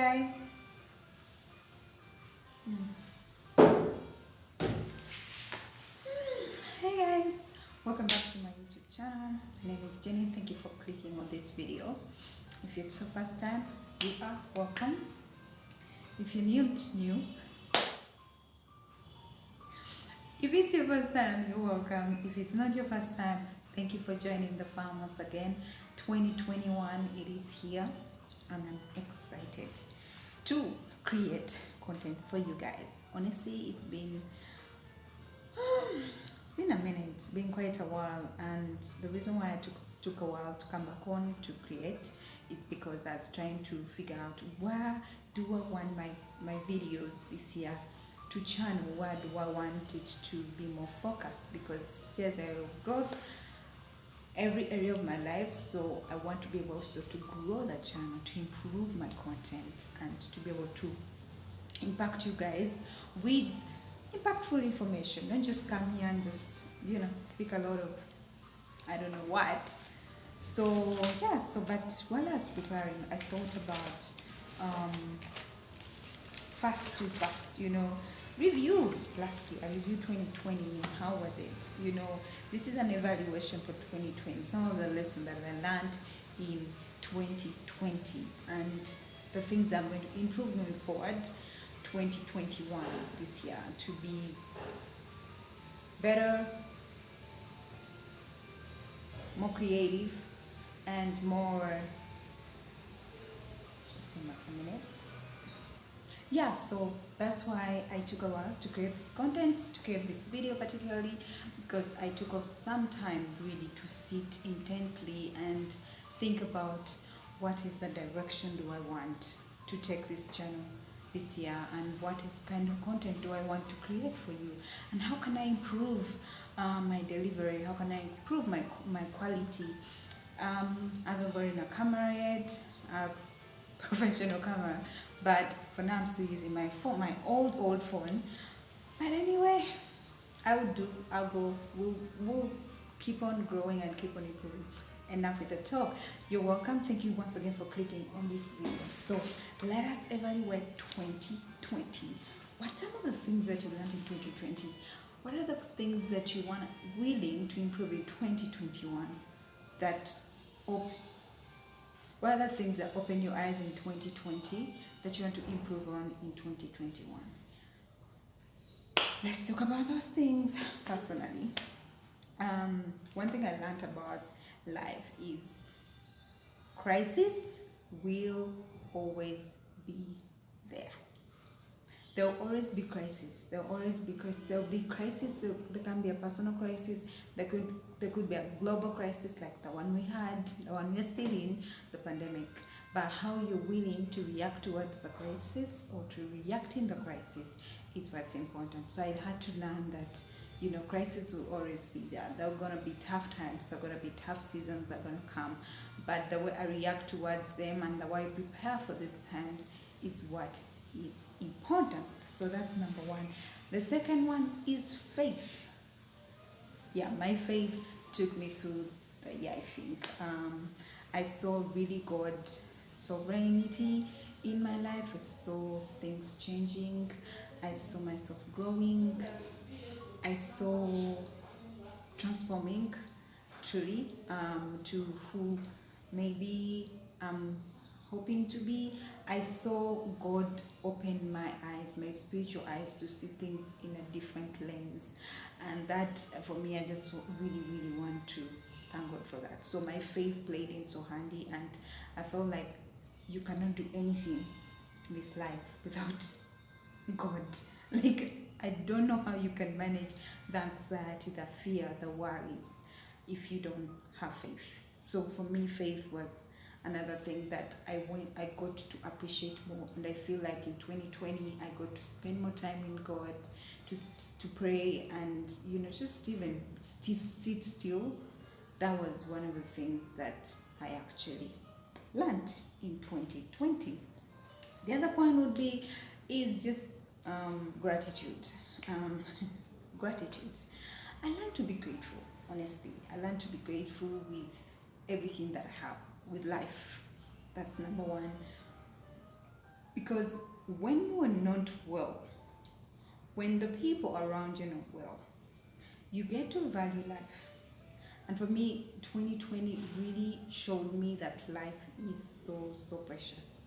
guys. Hey guys, welcome back to my YouTube channel. My name is Jenny. Thank you for clicking on this video. If it's your first time, you are welcome. If you're new, it's new. If it's your first time, you're welcome. If it's not your first time, thank you for joining the farm once again. 2021, it is here, and I'm excited to create content for you guys. Honestly, it's been a minute. It's been quite a while, and the reason why I took a while to come back on to create is because I was trying to figure out where do I want my videos this year to channel. Where do I want it to be more focused? Because as I growth every area of my life, so I want to be able also to grow the channel, to improve my content, and to be able to impact you guys with impactful information. Don't just come here and just speak a lot of I don't know what. So yeah, but while I was preparing, I thought about fast review last year. I reviewed 2020. How was it? This is an evaluation for 2020. Some of the lessons that I learned in 2020 and the things I'm going to improve moving forward 2021 this year to be better, more creative, and more just a minute. Yeah, so that's why I took a while to create this content, to create this video particularly, because I took off some time really to sit intently and think about what is the direction do I want to take this channel this year, and what kind of content do I want to create for you, and how can I improve my delivery, how can I improve my quality. I haven't bought in a camera yet, a professional camera, but for now I'm still using my phone, my old phone. But anyway, we'll keep on growing and keep on improving. Enough with the talk. You're welcome. Thank you once again for clicking on this video. So let us evaluate 2020. What are some of the things that you learned in 2020? What are the things that you want willing to improve in 2021? What are the things that open your eyes in 2020 that you want to improve on in 2021? Let's talk about those things. Personally, one thing I learned about life is crisis will always be there. There will always be crisis. There will always be crisis. There will be crisis. There can be a personal crisis. There could be a global crisis like the one we had, the one we're still in, the pandemic. But how you're willing to react towards the crisis or to react in the crisis is what's important. So I had to learn that crisis will always be there. There are going to be tough times. There are going to be tough seasons that are going to come. But the way I react towards them and the way I prepare for these times is what is important. So that's number one. The second one is faith. Yeah, my faith took me through the year, I think. I saw really God's sovereignty in my life. I saw things changing. I saw myself growing. I saw transforming truly to who maybe I'm hoping to be. I saw God open my eyes, my spiritual eyes, to see things in a different lens. And that, for me, I just really, really want to thank God for that. So my faith played in so handy, and I felt like you cannot do anything in this life without God. Like, I don't know how you can manage the anxiety, the fear, the worries if you don't have faith. So for me, faith was another thing that I got to appreciate more, and I feel like in 2020 I got to spend more time in God, to pray, and just even sit still. That was one of the things that I actually learned in 2020. The other point is just gratitude. Gratitude. I learned to be grateful, honestly. I learned to be grateful with everything that I have, with life. That's number one. Because when you are not well, when the people around you are not well, you get to value life. And for me, 2020 really showed me that life is so, so precious.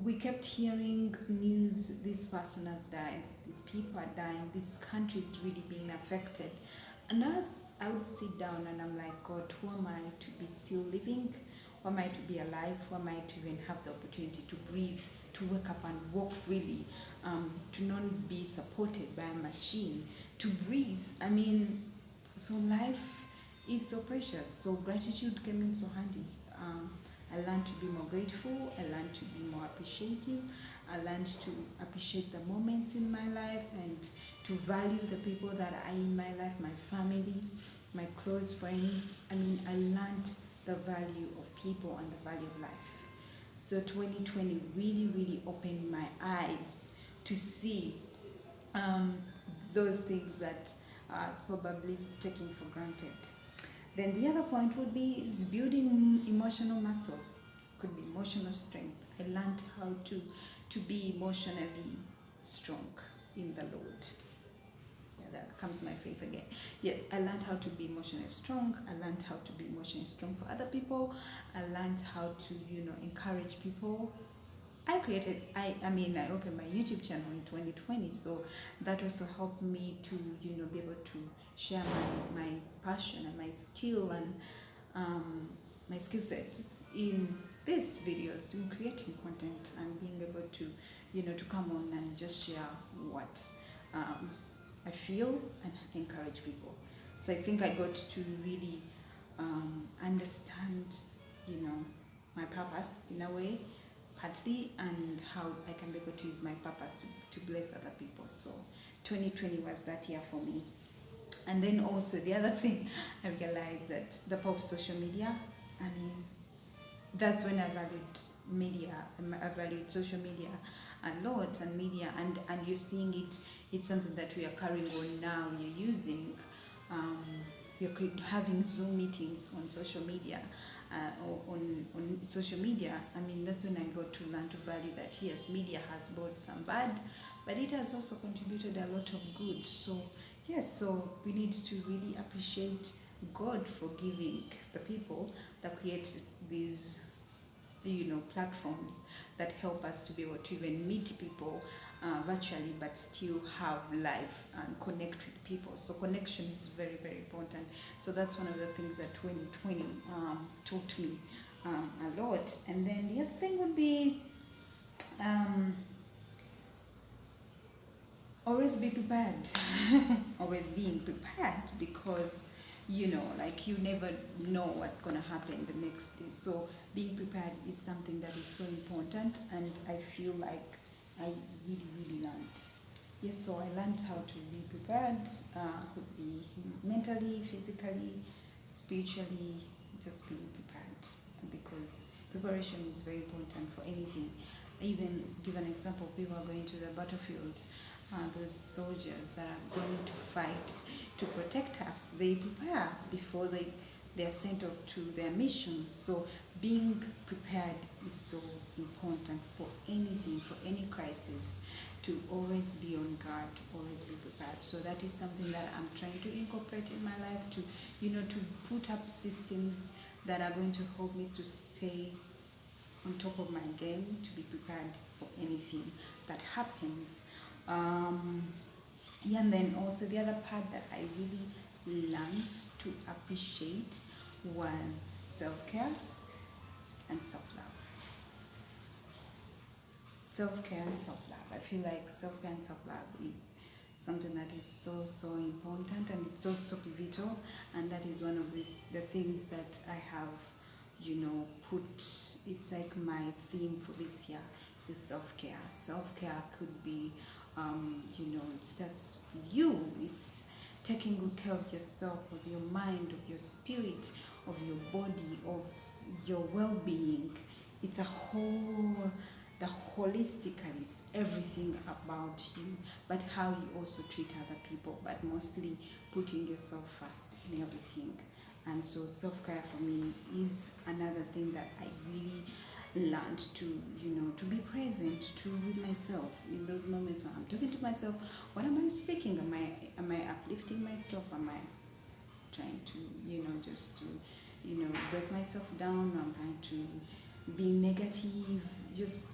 We kept hearing news, this person has died, these people are dying, this country is really being affected. And as I would sit down and I'm like, God, who am I to be still living? Who am I to be alive? Who am I to even have the opportunity to breathe, to wake up and walk freely, to not be supported by a machine, to breathe? I mean, so life is so precious. So gratitude came in so handy. I learned to be more grateful. I learned to be more appreciative. I learned to appreciate the moments in my life and to value the people that are in my life, my family, my close friends. I mean, I learned the value of people and the value of life. So 2020 really, really opened my eyes to see those things that I was probably taking for granted. Then the other point would be is building emotional muscle. Could be emotional strength. I learned how to be emotionally strong in the Lord. Yeah, that comes my faith again. Yes, I learned how to be emotionally strong. I learned how to be emotionally strong for other people. I learned how to, encourage people. I opened my YouTube channel in 2020, so that also helped me to, be able to share my passion and my skill and my skill set in these videos, in creating content and being able to, to come on and just share what I feel and encourage people. So I think I got to really understand, my purpose in a way, partly, and how I can be able to use my purpose to bless other people. So 2020 was that year for me. And then also the other thing, I realized that the power of social media, I mean, that's when I valued media. I valued social media a lot, and media, and you're seeing it. It's something that we are carrying on now. You're using, you're having Zoom meetings on social media, or on social media. I mean, that's when I got to learn to value that. Yes, media has brought some bad, but it has also contributed a lot of good. So yes, so we need to really appreciate God for giving the people that create these, platforms that help us to be able to even meet people virtually, but still have life and connect with people. So connection is very, very important. So that's one of the things that 2020 taught me a lot. And then the other thing would be always be prepared. Always being prepared, because like you never know what's going to happen the next day. So being prepared is something that is so important, and I feel like I really, really learned. Yes, so I learned how to be prepared. Could be mentally, physically, spiritually, just being prepared, because preparation is very important for anything. I even give an example: people are going to the battlefield, those soldiers that are going to fight to protect us, they prepare before they are sent out to their missions. So being prepared is so important for anything, for any crisis, to always be on guard, to always be prepared. So that is something that I'm trying to incorporate in my life, to to put up systems that are going to help me to stay on top of my game, to be prepared for anything that happens. Yeah, and then also the other part that I really learned to appreciate was self-care and self-love. Self-care and self-love. I feel like self-care and self-love is something that is so, so important, and it's also pivotal, and that is one of the things that I have, put, it's like my theme for this year is self-care. Self-care could be, it starts with you. It's taking good care of yourself, of your mind, of your spirit, of your body, of your well-being. It's a whole, the holistically, it's everything about you, but how you also treat other people, but mostly putting yourself first in everything. And so self-care for me is another thing that I really learned to, to be present to with myself in those moments when I'm talking to myself. What am I speaking? Am I uplifting myself? Am I trying to, just to, break myself down? I'm trying to be negative. Just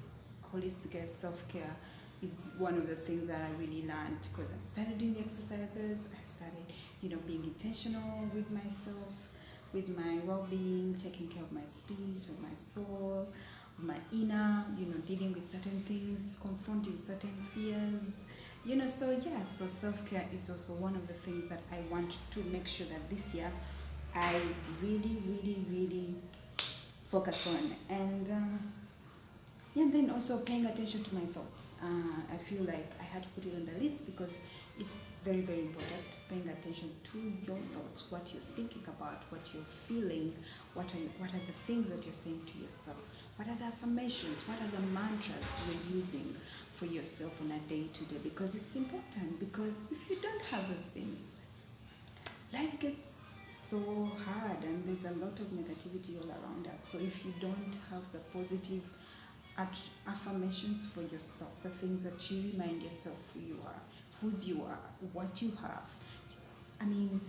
holistic self-care is one of the things that I really learned, because I started doing the exercises. I started, being intentional with myself, with my well-being, taking care of my spirit, of my soul, my inner, dealing with certain things, confronting certain fears. So yeah, so self-care is also one of the things that I want to make sure that this year I really, really, really focus on. And yeah, and then also paying attention to my thoughts. I feel like I had to put it on the list because it's very, very important. Paying attention to your thoughts, what you're thinking about, what you're feeling, what are the things that you're saying to yourself, what are the affirmations, what are the mantras you're using for yourself on a day-to-day, because it's important. Because if you don't have those things, life gets so hard and there's a lot of negativity all around us. So if you don't have the positive affirmations for yourself, the things that you remind yourself who you are, whose you are, what you have, I mean,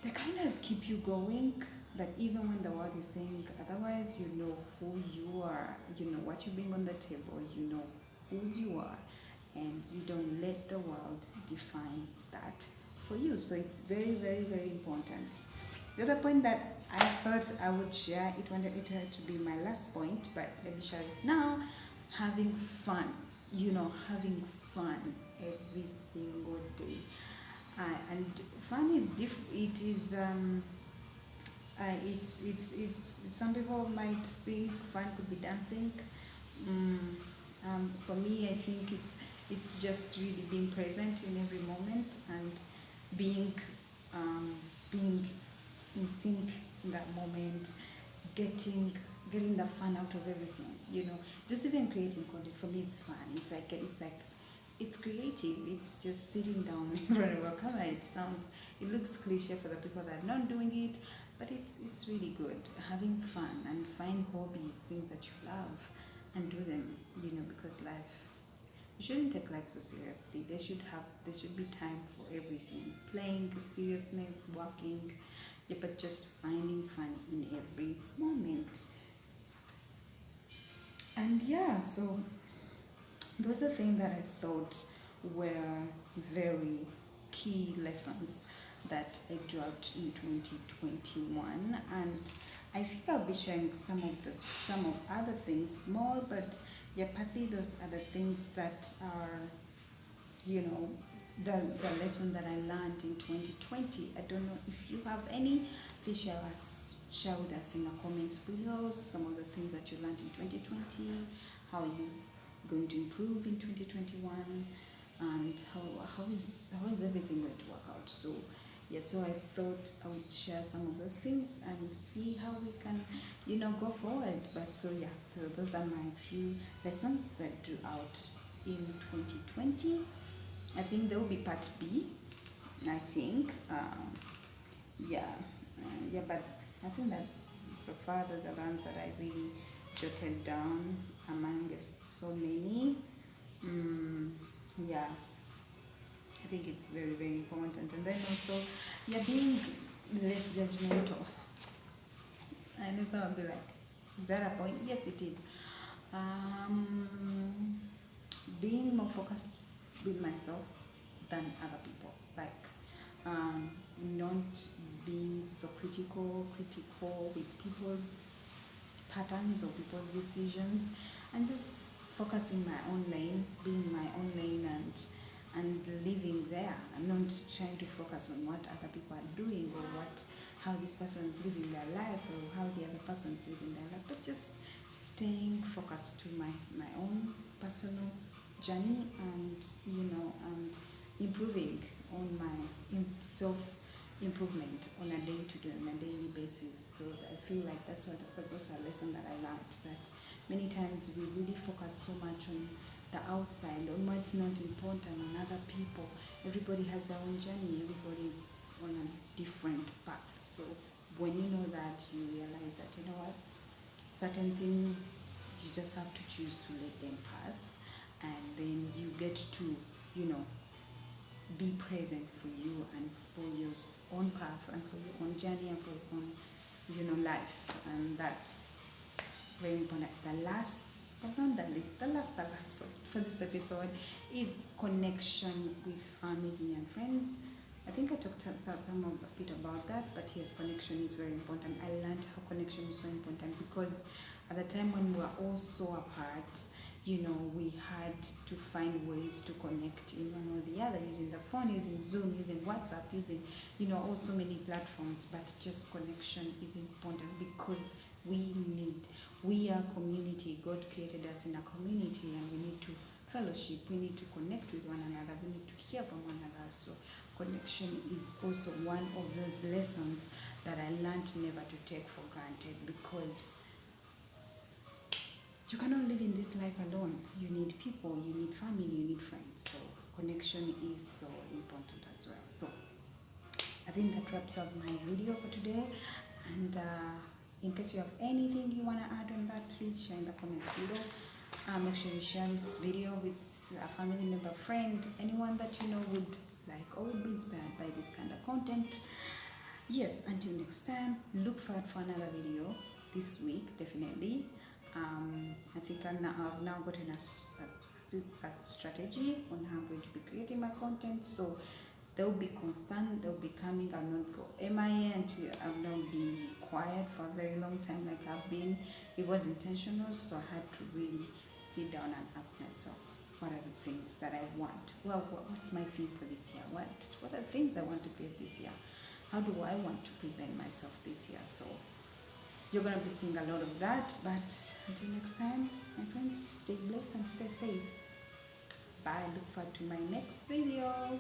they kind of keep you going. That even when the world is saying otherwise, you know who you are, you know what you bring on the table, you know whose you are, and you don't let the world define that for you. So it's very, very, very important. The other point that I thought I would share, it had to be my last point, but let me share it now. Having fun, having fun every single day. And fun is it is some people might think fun could be dancing. Mm, for me, I think it's just really being present in every moment and being um, being in sync in that moment, getting the fun out of everything. Just even creating content, for me it's fun. It's creative. It's just sitting down in front of a camera. It looks cliche for the people that are not doing it, but it's really good. Having fun and find hobbies, things that you love, and do them. Because life, you shouldn't take life so seriously. There should be time for everything. Playing, seriousness, working, yeah, but just finding fun in every moment. And yeah, so those are things that I thought were very key lessons that I dropped in 2021, and I think I'll be sharing some of other things, small, but yeah, partly those other things that are, you know, the lesson that I learned in 2020. I don't know if you have any. Please share with us in the comments below some of the things that you learned in 2020, how you going to improve in 2021, and how is everything going to work out. So yeah, so I thought I would share some of those things and see how we can, go forward. But so yeah, so those are my few lessons that I drew out in 2020. I think there will be part B. I think, yeah, but I think that's so far the ones that I really jotted down among so many. Yeah, I think it's very, very important. And then also, yeah, being less judgmental. I know some will be like, is that a point? Yes, it is. Being more focused with myself than other people. Like, not being so critical with people's patterns or people's decisions, and just focusing my own lane, being my own lane, and living there. I'm not trying to focus on what other people are doing, or how this person is living their life, or how the other person is living their life, but just staying focused to my own personal journey, and and improving on my self improvement on a daily basis. So I feel like that's what was also a lesson that I learned, that many times we really focus so much on the outside, on what's not important, on other people. Everybody has their own journey. Everybody is on a different path. So when you know that, you realize that, certain things you just have to choose to let them pass, and then you get to, you know, be present for you and for your own path and for your own journey and for your own, you know, life. And that's very important. The last, but not the least, the last for this episode is connection with family and friends. I think I talked some a bit about that, but yes, connection is very important. I learned how connection is so important because at the time when we were all so apart, you know, we had to find ways to connect in one or the other, using the phone, using Zoom, using WhatsApp, using, you know, also many platforms. But just connection is important because we are community. God created us in a community, and we need to fellowship, we need to connect with one another, we need to hear from one another. So connection is also one of those lessons that I learned never to take for granted, because you cannot live in this life alone. You need people, you need family, you need friends. So connection is so important as well. So I think that wraps up my video for today. And in case you have anything you want to add on that, please share in the comments below. Make sure you share this video with a family member, friend, anyone that you know would like or would be inspired by this kind of content. Yes, until next time, look forward for another video this week, definitely. I think I've now gotten a strategy on how I'm going to be creating my content. So they'll be constant, they'll be coming. I'll not go MIA until I'll not be quiet for a very long time like I've been. It was intentional, so I had to really sit down and ask myself, what are the things that I want? Well, what's my theme for this year? What are the things I want to create this year? How do I want to present myself this year? So you're going to be seeing a lot of that. But until next time, my friends, stay blessed and stay safe. Bye. Look forward to my next video.